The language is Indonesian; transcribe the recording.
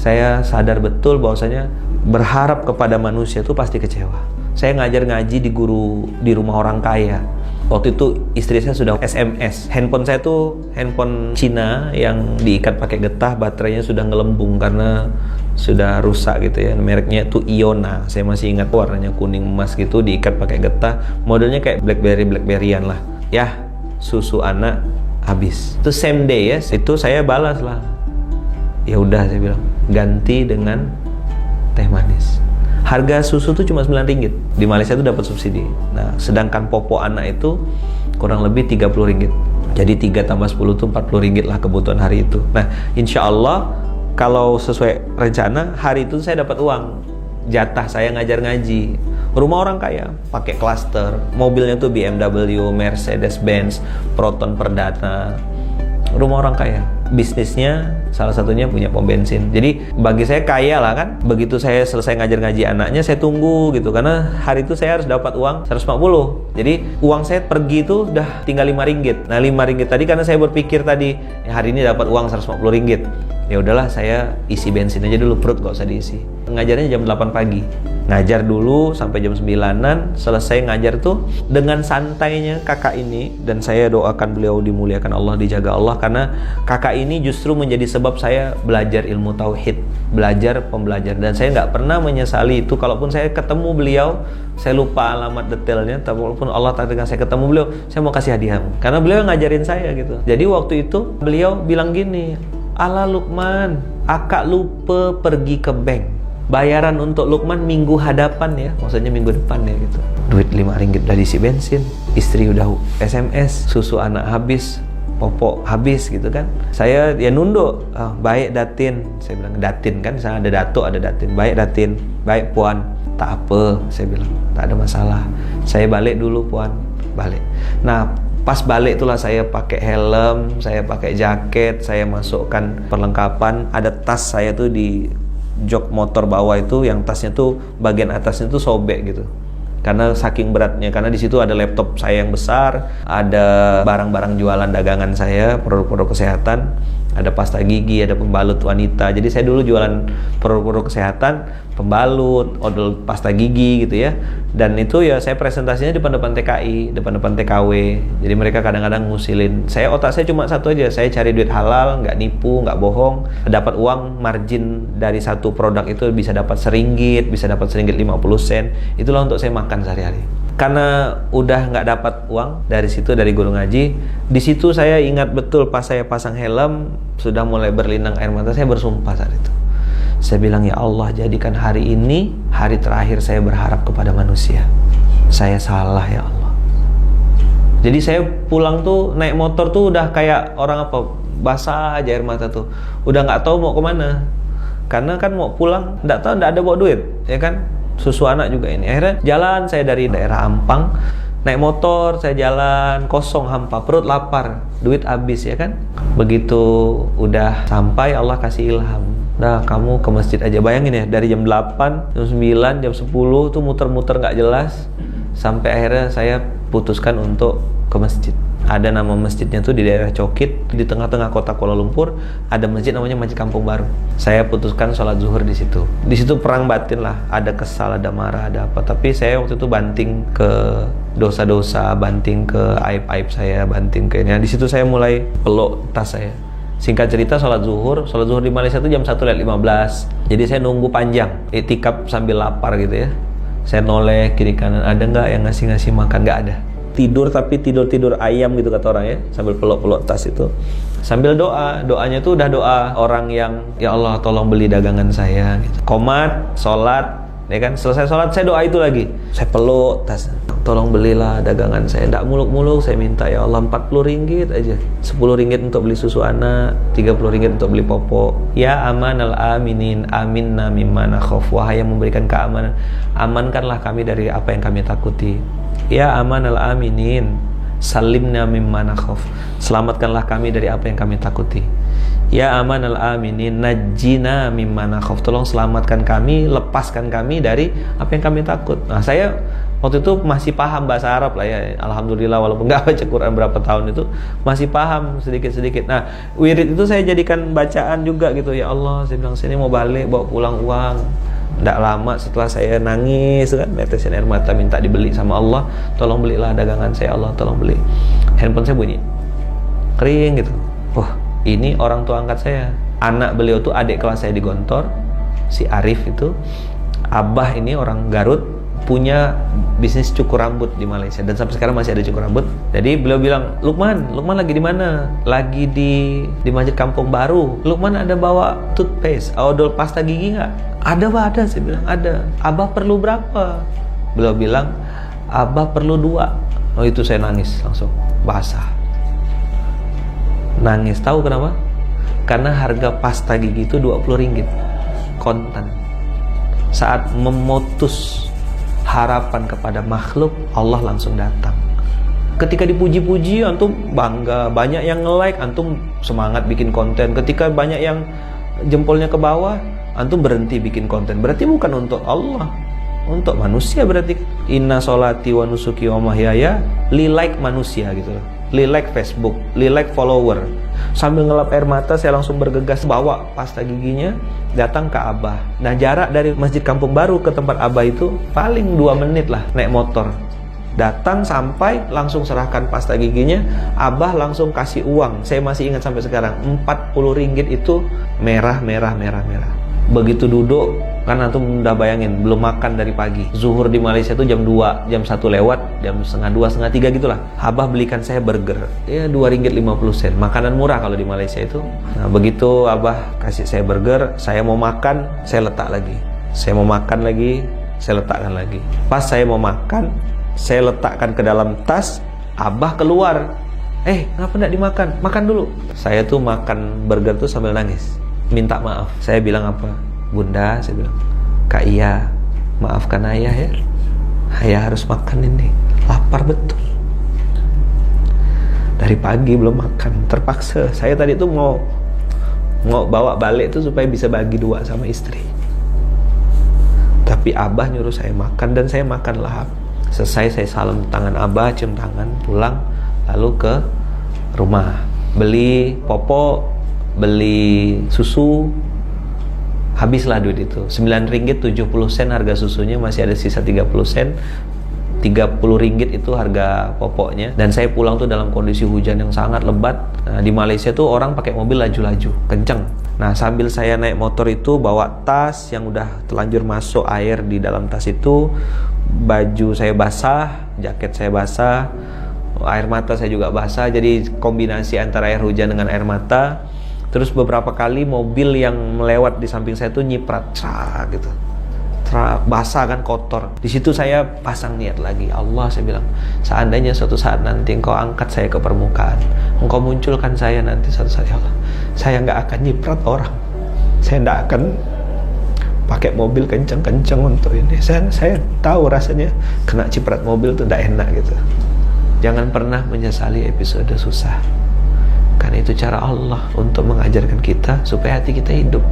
Saya sadar betul bahwasanya berharap kepada manusia itu pasti kecewa. Saya ngajar ngaji di rumah orang kaya. Waktu itu istri saya sudah SMS. Handphone saya tuh handphone Cina yang diikat pakai getah, baterainya sudah ngelembung karena sudah rusak gitu ya. Mereknya itu Iona. Saya masih ingat warnanya kuning emas gitu, diikat pakai getah. Modelnya kayak BlackBerryan lah. Ya, susu anak habis. Itu same day ya. Itu saya balas lah. Ya udah saya bilang, ganti dengan teh manis. Harga susu tuh cuma Rp9. Di Malaysia tuh dapat subsidi. Nah, sedangkan popok anak itu kurang lebih Rp30. Jadi 3 tambah 10 tuh Rp40 lah kebutuhan hari itu. Nah, insya Allah kalau sesuai rencana, hari itu saya dapat uang. Jatah saya ngajar ngaji. Rumah orang kaya, pakai klaster. Mobilnya tuh BMW, Mercedes-Benz, Proton Perdana. Rumah orang kaya. Bisnisnya salah satunya punya pom bensin. Jadi bagi saya kaya lah kan. Begitu saya selesai ngajar ngaji anaknya, saya tunggu gitu. Karena hari itu saya harus dapat uang 140. Jadi uang saya pergi itu udah tinggal Rp5. Nah Rp5 tadi karena saya berpikir tadi ya hari ini dapat uang Rp140. Ya udahlah saya isi bensin aja dulu, perut gak usah diisi. Ngajarnya jam 8 pagi. Ngajar dulu sampai jam 9-an, selesai ngajar tuh dengan santainya kakak ini, dan saya doakan beliau dimuliakan Allah, dijaga Allah, karena kakak ini justru menjadi sebab saya belajar ilmu tauhid, belajar pembelajar, dan saya nggak pernah menyesali itu. Kalaupun saya ketemu beliau, saya lupa alamat detailnya, tapi walaupun Allah takdirkan saya ketemu beliau, saya mau kasih hadiah, karena beliau ngajarin saya gitu. Jadi waktu itu beliau bilang gini, "Ala Lukman, akak lupa pergi ke bank. Bayaran untuk Lukman minggu hadapan ya," maksudnya minggu depan ya gitu. Duit Rp5 udah diisi bensin, istri udah SMS, susu anak habis, popok habis gitu kan. Saya ya nunduk, baik Datin, saya bilang. Datin kan, misalnya ada Datuk ada Datin. Baik Datin, baik Puan, tak apa, saya bilang, tak ada masalah. Saya balik dulu Puan, balik. Nah pas balik itulah saya pakai helm, saya pakai jaket, saya masukkan perlengkapan. Ada tas saya tuh di jok motor bawah itu, yang tasnya tuh bagian atasnya tuh sobek gitu karena saking beratnya. Karena di situ ada laptop saya yang besar, ada barang-barang jualan dagangan saya, produk-produk kesehatan, ada pasta gigi, ada pembalut wanita. Jadi saya dulu jualan produk-produk kesehatan, pembalut, odol pasta gigi gitu ya. Dan itu ya saya presentasinya depan-depan TKI, depan-depan TKW. Jadi mereka kadang-kadang ngusilin. Otak saya cuma satu aja, saya cari duit halal, nggak nipu, nggak bohong. Dapat uang, margin dari satu produk itu bisa dapat RM1, bisa dapat RM1.50. Itulah untuk saya makan sehari-hari. Karena udah nggak dapat uang dari situ, dari guru ngaji, di situ saya ingat betul pas saya pasang helm, sudah mulai berlinang air mata, saya bersumpah saat itu. Saya bilang, ya Allah, jadikan hari ini hari terakhir saya berharap kepada manusia. Saya salah ya Allah. Jadi saya pulang tuh naik motor tuh udah kayak orang apa, basah aja air mata tuh. Udah nggak tahu mau kemana. Karena kan mau pulang, nggak tahu, nggak ada bawa duit, ya kan? Susu anak juga ini. Akhirnya jalan saya dari daerah Ampang, naik motor, saya jalan kosong, hampa, perut lapar, duit habis ya kan. Begitu udah sampai, Allah kasih ilham, nah kamu ke masjid aja. Bayangin ya, dari jam 8, jam 9, jam 10 tuh muter-muter gak jelas, sampai akhirnya saya putuskan untuk ke masjid. Ada nama masjidnya tuh di daerah Cokit, di tengah-tengah kota Kuala Lumpur. Ada masjid namanya Masjid Kampung Baru. Saya putuskan sholat zuhur di situ. Di situ perang batin lah, ada kesal, ada marah, ada apa. Tapi saya waktu itu banting ke dosa-dosa, banting ke aib-aib saya, banting ke ini. Di situ saya mulai peluk tas saya. Singkat cerita, sholat zuhur di Malaysia itu jam 1:15. Jadi saya nunggu panjang, iktikaf sambil lapar gitu ya. Saya noleh kiri kanan, ada nggak yang ngasih makan? Nggak ada. Tidur, tapi tidur ayam gitu kata orang ya, sambil peluk tas itu, sambil doanya tuh udah doa orang yang, ya Allah tolong beli dagangan saya gitu. Qomat, sholat, ya kan, selesai sholat saya doa itu lagi, saya peluk tas, tolong belilah dagangan saya, nggak muluk-muluk, saya minta ya Allah RM40 aja, RM10 untuk beli susu anak, RM30 untuk beli popok. Ya amanal aminin, aminna mimma nakhaf, wahai yang memberikan keamanan, amankanlah kami dari apa yang kami takuti. Ya amanal aminin, salimna mimma nakhaf, selamatkanlah kami dari apa yang kami takuti. Ya amanal aminin, najjina mimma nakhaf, tolong selamatkan kami, lepaskan kami dari apa yang kami takut. Nah saya Waktu itu masih paham bahasa Arab lah ya, alhamdulillah, walaupun nggak baca Quran berapa tahun itu masih paham sedikit-sedikit. Nah, wirid itu saya jadikan bacaan juga gitu. Ya Allah, saya bilang sini mau balik bawa pulang uang. Nggak lama setelah saya nangis kan, netesin air mata minta dibeli sama Allah, tolong belilah dagangan saya Allah, tolong beli. Handphone saya bunyi kering gitu. Wah, ini orang tua angkat saya. Anak beliau tuh adik kelas saya di Gontor, si Arif itu. Abah ini orang Garut, punya bisnis cukur rambut di Malaysia dan sampai sekarang masih ada cukur rambut. Jadi beliau bilang, Lukman lagi di mana? Lagi di Masjid Kampung Baru. Lukman ada bawa toothpaste, odol pasta gigi nggak? Ada Pak, ada. Saya bilang ada. Abah perlu berapa? Beliau bilang, Abah perlu 2. Oh, itu saya nangis langsung basah. Nangis, tahu kenapa? Karena harga pasta gigi itu 20 ringgit kontan. Saat memutus harapan kepada makhluk, Allah langsung datang. Ketika dipuji-puji, antum bangga, banyak yang nge-like, antum semangat bikin konten. Ketika banyak yang jempolnya ke bawah, antum berhenti bikin konten. Berarti bukan untuk Allah, untuk manusia. Berarti inna sholati wa nusuki wa mahyaya li like manusia gitu loh. Li like Facebook, li like follower. Sambil ngelap air mata, saya langsung bergegas bawa pasta giginya datang ke Abah. Nah, jarak dari Masjid Kampung Baru ke tempat Abah itu paling 2 menit lah naik motor. Datang sampai langsung serahkan pasta giginya, Abah langsung kasih uang. Saya masih ingat sampai sekarang, 40 ringgit itu merah. Begitu duduk, kan antum udah bayangin belum makan dari pagi. Zuhur di Malaysia itu jam 2, jam 1 lewat, jam setengah 2, setengah 3 gitulah. Abah belikan saya burger, ya 2 ringgit 50 sen. Makanan murah kalau di Malaysia itu. Nah, begitu Abah kasih saya burger, saya mau makan, saya letak lagi. Saya mau makan lagi, saya letakkan lagi. Pas saya mau makan, saya letakkan ke dalam tas, Abah keluar. Kenapa enggak dimakan? Makan dulu. Saya tuh makan burger tuh sambil nangis. Minta maaf. Saya bilang apa? Bunda, saya bilang, Kak Iya, maafkan ayah ya. Ayah harus makan ini. Lapar betul. Dari pagi belum makan, terpaksa. Saya tadi tuh mau bawa balik tuh supaya bisa bagi 2 sama istri. Tapi Abah nyuruh saya makan dan saya makan lahap. Selesai saya salam tangan Abah, cium tangan, pulang, lalu ke rumah. Beli popok, beli susu, habislah duit itu. 9 ringgit 70 sen harga susunya, masih ada sisa 30 sen. 30 ringgit itu harga popoknya. Dan saya pulang tuh dalam kondisi hujan yang sangat lebat. Nah, di Malaysia tuh orang pakai mobil laju-laju, kenceng. Nah, sambil saya naik motor itu bawa tas yang udah terlanjur masuk air di dalam tas itu. Baju saya basah, jaket saya basah, air mata saya juga basah. Jadi kombinasi antara air hujan dengan air mata. Terus beberapa kali mobil yang melewat di samping saya tuh nyiprat, gitu. Basah kan, kotor. Di situ saya pasang niat lagi. Allah, saya bilang, seandainya suatu saat nanti Engkau angkat saya ke permukaan, Engkau munculkan saya nanti suatu saat, ya Allah, saya nggak akan nyiprat orang. Saya nggak akan pakai mobil kenceng-kenceng untuk ini. Saya tahu rasanya kena ciprat mobil tuh nggak enak gitu. Jangan pernah menyesali episode susah. Karena itu cara Allah untuk mengajarkan kita supaya hati kita hidup.